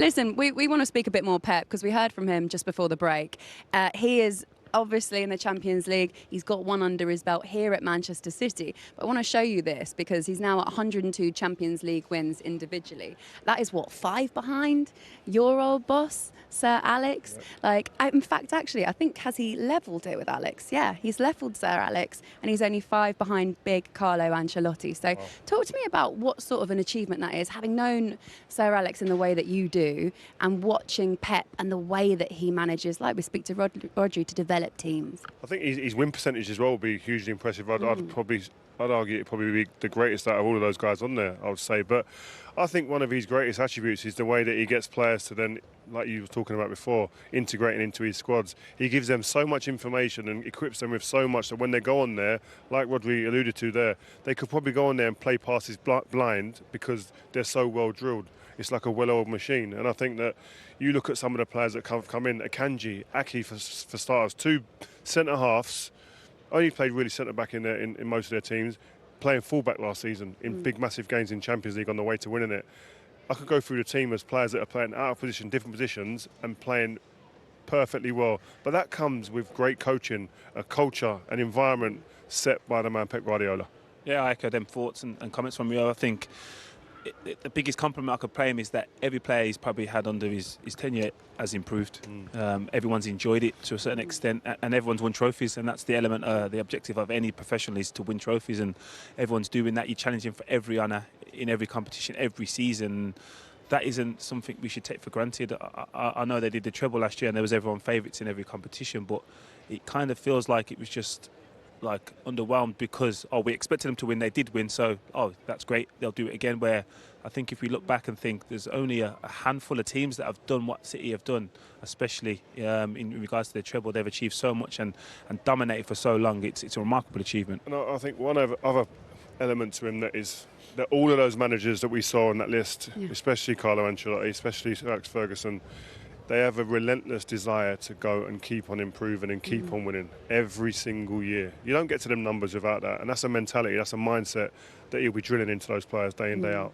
Listen, we want to speak a bit more Pep because we heard from him just before the break. He is obviously in the Champions League. He's got one under his belt here at Manchester City. But I want to show you this because he's now at 102 Champions League wins individually. That is what, 5 behind your old boss, Sir Alex? Yep. In fact, actually, I think, has he levelled it with Alex? Yeah, he's levelled Sir Alex and he's only 5 behind big Carlo Ancelotti. So talk to me about what sort of an achievement that is, having known Sir Alex in the way that you do and watching Pep and the way that he manages, like we speak to Rodri, to develop teams. I think his win percentage as well will be hugely impressive. I'd argue it'd probably be the greatest out of all of those guys on there, I would say. But I think one of his greatest attributes is the way that he gets players to then, like you were talking about before, integrating into his squads. He gives them so much information and equips them with so much that when they go on there, like Rodri alluded to there, they could probably go on there and play passes blind because they're so well drilled. It's like a well-oiled machine. And I think that you look at some of the players that come in, Akanji, Aki for starters, 2 centre-halves, only played really centre-back in most of their teams, playing full-back last season in big, massive games in Champions League on the way to winning it. I could go through the team as players that are playing out of position, different positions, and playing perfectly well. But that comes with great coaching, a culture, an environment set by the man Pep Guardiola. Yeah, I echo them thoughts and comments from you. I think the biggest compliment I could pay him is that every player he's probably had under his tenure has improved. Everyone's enjoyed it to a certain extent, and everyone's won trophies, and that's the element, the objective of any professional is to win trophies, and everyone's doing that. You're challenging for every honour in every competition, every season. That isn't something we should take for granted. I know they did the treble last year and there was everyone favourites in every competition, but it kind of feels like it was just like underwhelmed because we expected them to win, they did win, so that's great, they'll do it again. Where I think if we look back and think there's only a handful of teams that have done what City have done, especially in regards to their treble. They've achieved so much and dominated for so long. It's a remarkable achievement. And I think one other element to him that is that all of those managers that we saw on that list, especially Carlo Ancelotti, especially Alex Ferguson, they have a relentless desire to go and keep on improving and keep on winning every single year. You don't get to them numbers without that. And that's a mentality, that's a mindset that he'll be drilling into those players day in, day out.